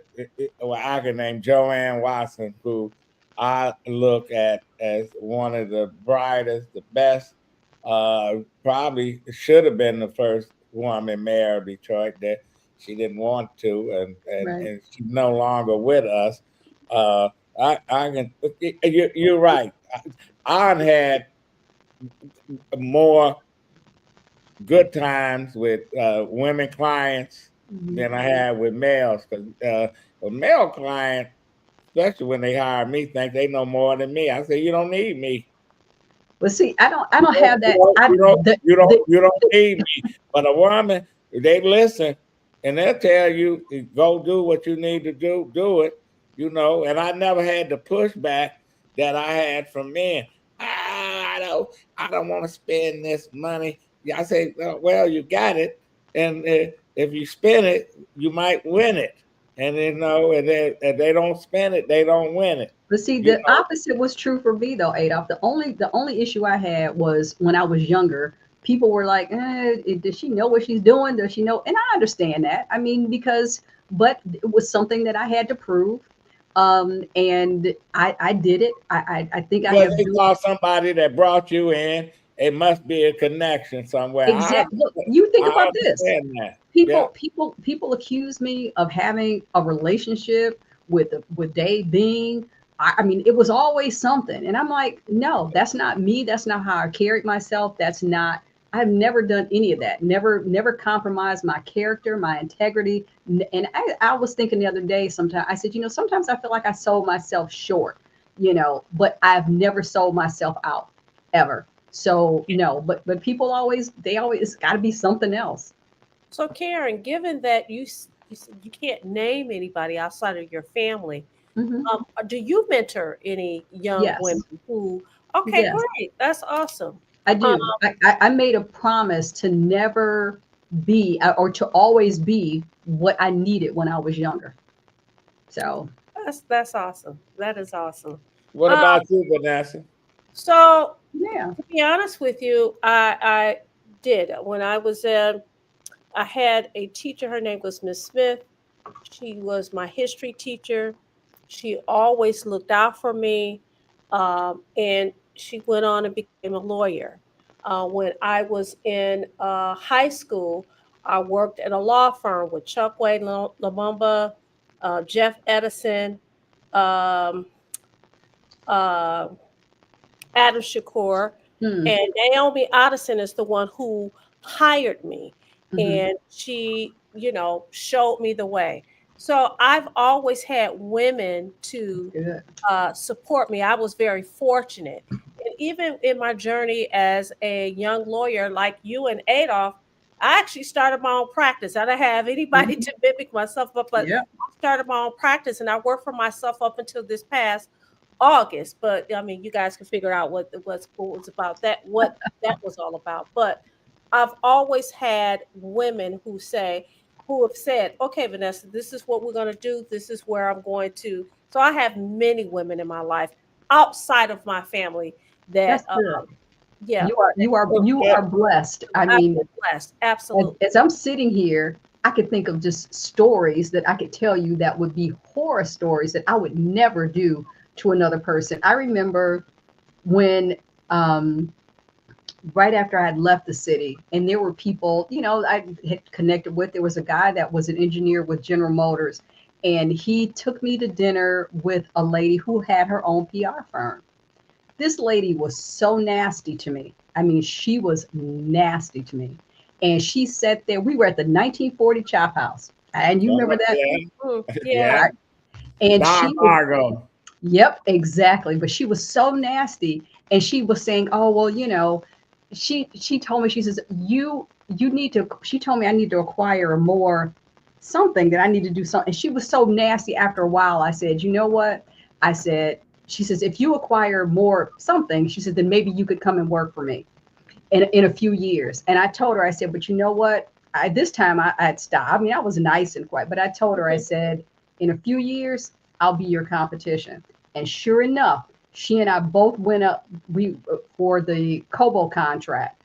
what I can name Joanne Watson, who I look at as one of the brightest, the best. Probably should have been the first woman mayor of Detroit. That she didn't want to, and she's no longer with us. I can. You're right. I had more good times with women clients than I had with males, because a male client, especially when they hire me, think they know more than me. I say, you don't need me. Well, see, I don't have that. You don't need me. But a woman, they listen and they'll tell you, go do what you need to do it. You know, and I never had the pushback that I had from men. I don't want to spend this money. Yeah, I say, well, you got it, and if you spend it, you might win it. And you know, and if they don't spend it, they don't win it. But see, the opposite was true for me though, Adolph. The only issue I had was when I was younger. People were like, does she know what she's doing? Does she know? And I understand that. I mean, but it was something that I had to prove. And I did it. I think I have. They saw somebody that brought you in. It must be a connection somewhere. Exactly. Look, you think about this. That. People accuse me of having a relationship with Dave Being. I mean, it was always something, and I'm like, no, that's not me. That's not how I carried myself. That's not. I've never done any of that. Never compromised my character, my integrity. And I was thinking the other day. Sometimes I said, sometimes I feel like I sold myself short. But I've never sold myself out ever. So no, but people always it's got to be something else. So Karen, given that you can't name anybody outside of your family, do you mentor any young women who? Okay, great, that's awesome. I do. I made a promise to never be or to always be what I needed when I was younger. So that's awesome. That is awesome. What about you, Vanessa? So yeah, to be honest with you, I did when I was I had a teacher. Her name was Miss Smith. She was my history teacher. She always looked out for me, and she went on and became a lawyer. When I was in high school, I worked at a law firm with Chuck Wade Lumumba, Jeff Edison, um, Adam Shakur, and Naomi Addison is the one who hired me. And she showed me the way. So I've always had women to Good. support me. I was very fortunate. And even in my journey as a young lawyer like you and Adolph, I actually started my own practice. I didn't have anybody to mimic myself, but Yeah. I started my own practice and I worked for myself up until this past August. But I mean, you guys can figure out what was about that, what that was all about. But I've always had women who have said, okay, Vanessa, this is what we're going to do. This is where I'm going to. So I have many women in my life outside of my family that, That's good. yeah, You are blessed. I I've mean, been blessed. Absolutely. as I'm sitting here, I could think of just stories that I could tell you that would be horror stories that I would never do to another person. I remember when right after I had left the city, and there were people, I had connected with. There was a guy that was an engineer with General Motors, and he took me to dinner with a lady who had her own PR firm. This lady was so nasty to me. I mean, she was nasty to me. And she sat there. We were at the 1940 Chop House. And you remember that? Yeah. Right. And she was, Margo. yep, exactly. But she was so nasty. And she was saying, oh, well, she told me, she says, you need to, she told me I need to acquire more something that I need to do something. And she was so nasty after a while. I said, you know what? I said, she says, if you acquire more something, she said, then maybe you could come and work for me in a few years. And I told her, I said, but you know what? This time I'd stop. I mean, I was nice and quiet, but I told her, I said, in a few years, I'll be your competition. And sure enough, she and I both went up for the Kobo contract.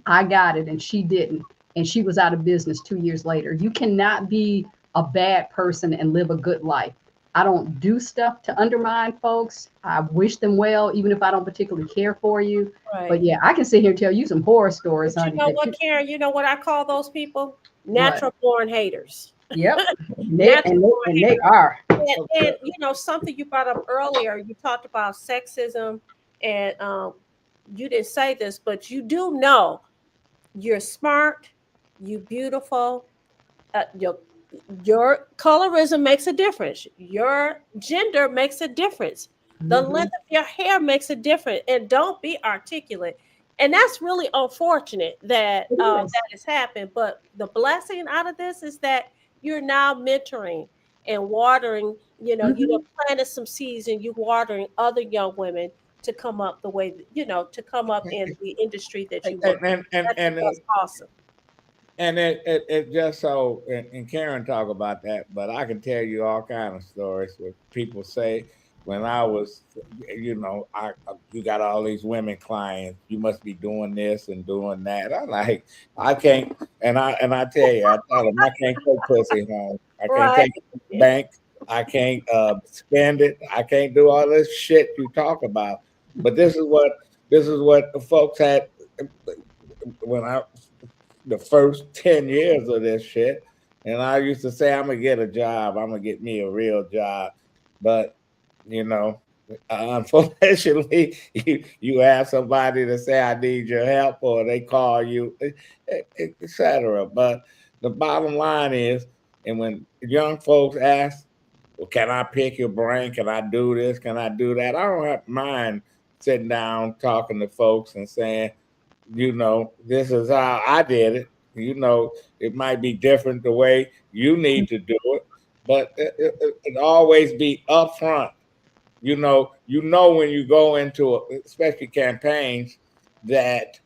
I got it and she didn't. And she was out of business 2 years later. You cannot be a bad person and live a good life. I don't do stuff to undermine folks. I wish them well, even if I don't particularly care for you. But Right. yeah, I can sit here and tell you some horror stories, But you honey. know what, Karen? You know what I call those people? What? Natural born haters. Yep. Natural born And they haters. are. And something you brought up earlier, you talked about sexism, and you didn't say this, but you do know you're smart, you beautiful, your colorism makes a difference. Your gender makes a difference. The Mhm. length of your hair makes a difference. And don't be articulate. And that's really unfortunate that It that is. has happened. But the blessing out of this is that you're now mentoring and watering. You have Mhm. planted some seeds and you're watering other young women to come up the way to come up in the industry that you work in. That's awesome. And it just so and Karen talk about that, but I can tell you all kind of stories where people say when I was, you got all these women clients, you must be doing this and doing that. I'm like, I can't, and I tell you, I tell them I can't take pussy home, I can't Right. take it to the bank, I can't spend it, I can't do all this shit you talk about. But this is what the folks had when I the first 10 years of this shit. And I used to say, I'm gonna get a job, I'm gonna get me a real job. But you know, unfortunately, you have somebody to say I need your help, or they call you, etc. But the bottom line is, and when young folks ask, well, can I pick your brain? Can I do this? Can I do that? I don't have mind sitting down talking to folks and saying, this is how I did it. It might be different the way you need to do it, but it always be upfront. When you go into especially campaigns, that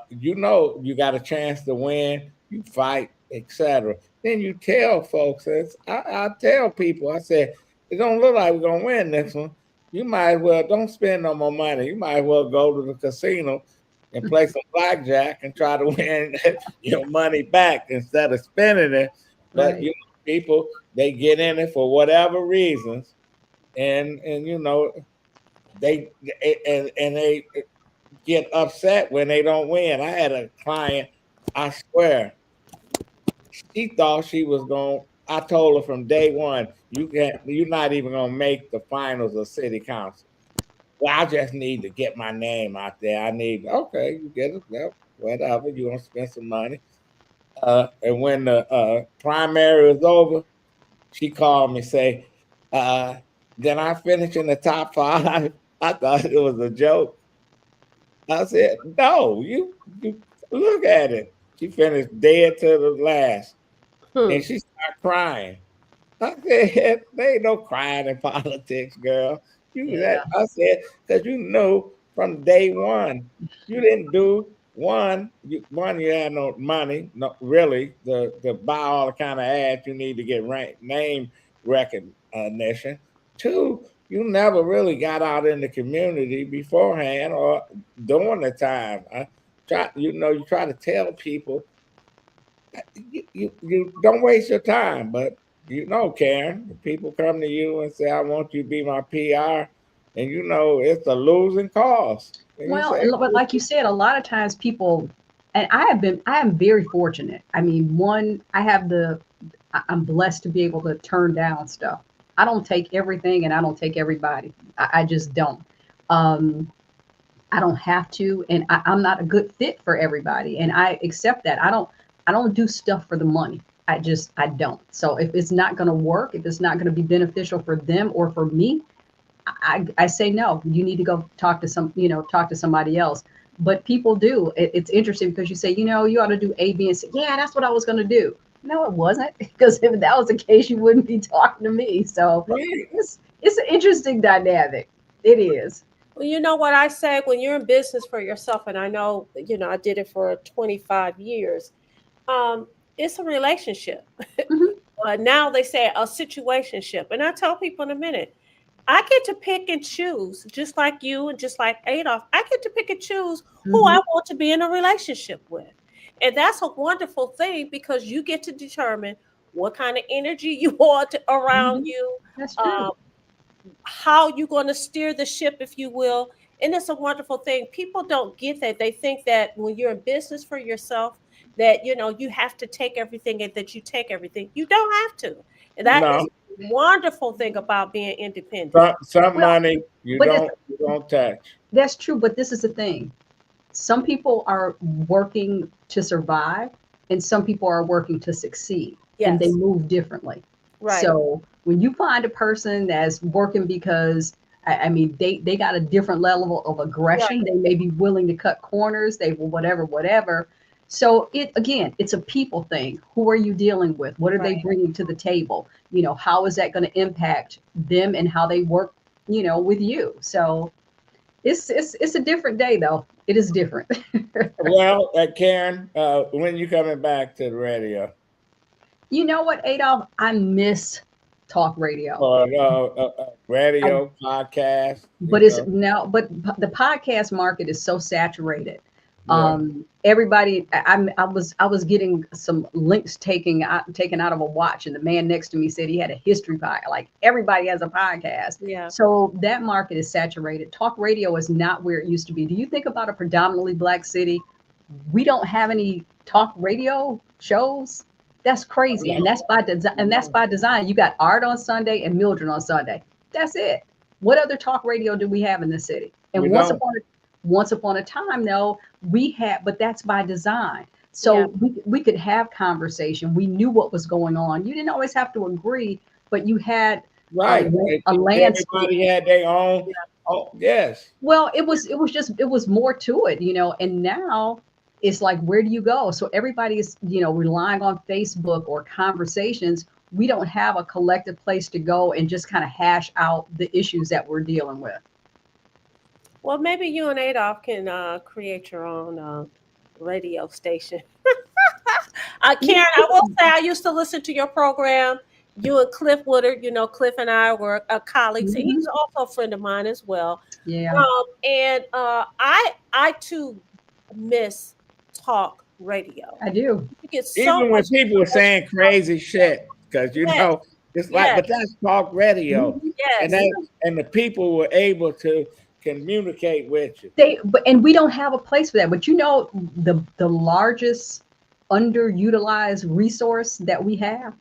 you got a chance to win, you fight, etc. Then you tell folks, I tell people, I said, it don't look like we're gonna win this one. You might as well don't spend no more money. You might as well go to the casino and play some blackjack and try to win your money back instead of spending it. But Right. people, they get in it for whatever reasons, and they get upset when they don't win. I had a client, I swear, she thought she was going. I told her from day one, you're not even gonna make the finals of city council. Well, I just need to get my name out there. Okay, you get it, well, whatever. You want to spend some money. And when the primary was over, she called me, say, then I finished in the top 5. I thought it was a joke. I said, no, you look at it. She finished dead to the last. Hmm. And she started crying. I said, there ain't no crying in politics, girl. Yeah. I said, because you know from day one, you didn't do you had no money, no really, to buy all the kind of ads you need to get name recognition. Two, you never really got out in the community beforehand or during the time. You try to tell people you don't waste your time, but Karen, people come to you and say, I want you to be my PR, and it's a losing cause. And you Well, say, but like you said, a lot of times people, and I am very fortunate. I mean, one, I'm blessed to be able to turn down stuff. I don't take everything and I don't take everybody. I just don't. Um, I don't have to, and I'm not a good fit for everybody, and I accept that. I don't do stuff for the money. I don't. So if it's not going to work, if it's not going to be beneficial for them or for me, I say no. You need to go talk to somebody else. But people do. It's interesting because you say, you ought to do A, B, and C. Yeah, that's what I was going to do. No, it wasn't, because if that was the case, you wouldn't be talking to me. So right, it's an interesting dynamic. It is. Well, you know what I say, when you're in business for yourself, and I know, I did it for 25 years. Um, it's a relationship. Mhm, Now they say a situationship, and I tell people in a minute, I get to pick and choose, just like you and just like Adolph. I get to pick and choose who I mhm. want to be in a relationship with. And that's a wonderful thing because you get to determine what kind of energy you want around Mhm. you, That's um, true. how you're going to steer the ship, if you will. And it's a wonderful thing. People don't get that. They think that when you're in business for yourself, that you have to take everything and that you take everything. You don't have to. And that is no, a wonderful thing about being independent. some Well, money you but don't touch. that's true. But this is the thing. Some people are working to survive, and some people are working to succeed, and they Yes, move differently. right, So when you find a person that's working because I mean they got a different level of right, aggression, they may be willing to cut corners, they will whatever. So it's a people thing. Who are you dealing with? What are they right. bringing to the table? How is that going to impact them and how they work, with you? So it's a different day though. It is different. Well, Karen, when you coming back to the radio You know what, Adolph? I miss talk radio. or I, radio podcast? but it's now, but the podcast market is so saturated. Yeah, Everybody, I was getting some links taken out of a watch, and the man next to me said he had a history podcast. Like everybody has a podcast, Yeah. so that market is saturated. Talk radio is not where it used to be. Do you think about a predominantly black city? We don't have any talk radio shows. That's crazy, and that's by design. And that's by design. You got Art on Sunday and Mildred on Sunday. That's it. What other talk radio do we have in the city? we And don't. once upon a time, though, we had, but that's by design. Yeah. So we could have conversation. We knew what was going on. You didn't always have to agree, but you had Right. a landscape. Everybody had their own. Yeah. Oh, yes. Well, it was more to it, and now it's like, where do you go? So everybody is, relying on Facebook or conversations. We don't have a collective place to go and just kind of hash out the issues that we're dealing with. Well, maybe you and Adolph can create your own radio station. Karen, I will say I used to listen to your program. You and Cliff Woodard, Cliff and I were colleagues, and Mhm. he's also a friend of mine as well. Yeah, And I too miss talk radio. I do. You get so Even when much people were saying crazy shit, because yes, it's like, yes, but that's talk radio, Mhm. and yes. the people were able to communicate with you. And we don't have a place for that. But the largest underutilized resource that we have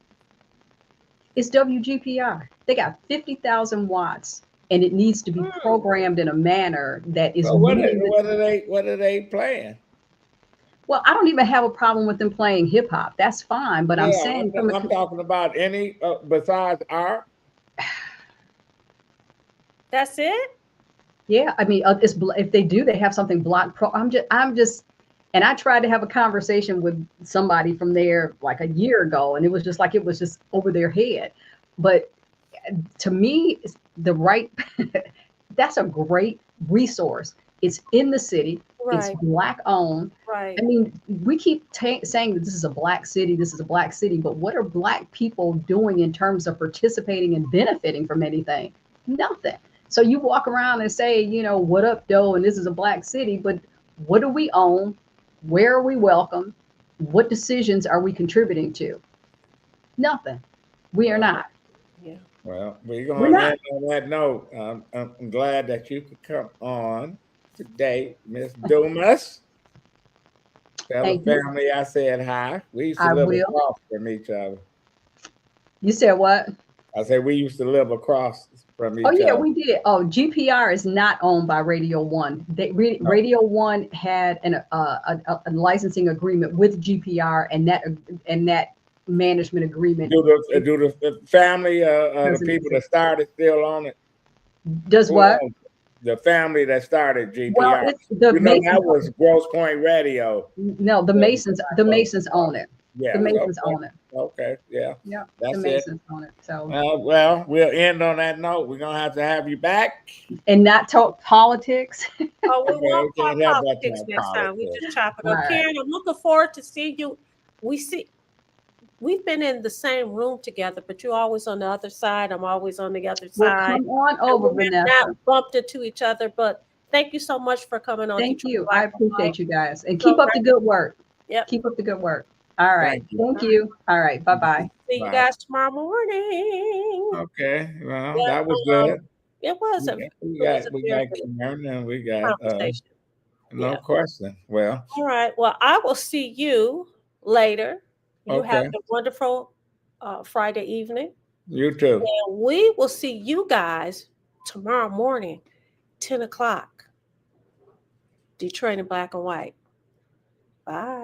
is WGPR. They got 50,000 watts, and it needs to be Hmm. programmed in a manner that is So moving. what are they playing? Well, I don't even have a problem with them playing hip hop. That's fine. But I'm Yeah, saying from a, I'm talking about any besides art. That's it? yeah, I mean, if they do, they have something blocked. I'm just, and I tried to have a conversation with somebody from there like a year ago, and it was just like it was just over their head. But to me, it's the right. That's a great resource. It's in the city. It's Right, black owned. right. I mean, we keep saying that this is a black city. This is a black city, but what are black people doing in terms of participating and benefiting from anything? Nothing. So you walk around and say, what up, doe, and this is a black city, but what do we own? Where are we welcome? What decisions are we contributing to? Nothing. We are Well, not. Yeah. well, we're We're gonna not. end on that note. I'm glad that you could come on today, Miss Dumas. Tell the Thank you. family I said hi. We used to I live will. across from each other. You said what? I said we used to live across from Oh each yeah, other. we did. Oh, GPR is not owned by Radio One. No, Radio One had a licensing agreement with GPR, and that management agreement do the family the doesn't people that exist. started still on it? Does Who what? owns it? The family that started Well, GPR. it's the You know that Masons. was Grosse Point Radio. No, the That was Masons. The Masons own it. The Yes. Masons Okay. own it. Okay. Yeah. Yeah, the That's it. Masons own it. So, Well, we'll end on that note. We're gonna have to have you back. and not talk politics. Oh, we Okay, won't we can't talk help but politics talk next time. We politics. just chop it All up. right. Karen, I'm looking forward to seeing you. We've been in the same room together, but you're always on the other side. I'm always on the other Well, side. come on And over, we have Vanessa. not bumped into each other, but thank you so much for coming on Thank Detroit you. I Black and White. appreciate you guys, and So keep up the great. good work. Yep. Keep up the good work. All right. Thank you. Thank you. All right. Bye bye. See you Bye. guys tomorrow morning. Okay. Well, Yeah, that was good. it was We a got we it was a got we very got good Karen and we got conversation. no Yeah. question. Well, All right. Well, I will see you later. You have okay. a wonderful Friday evening. You too. And we will see you guys tomorrow morning, 10 o'clock. Detroit in black and white. Bye.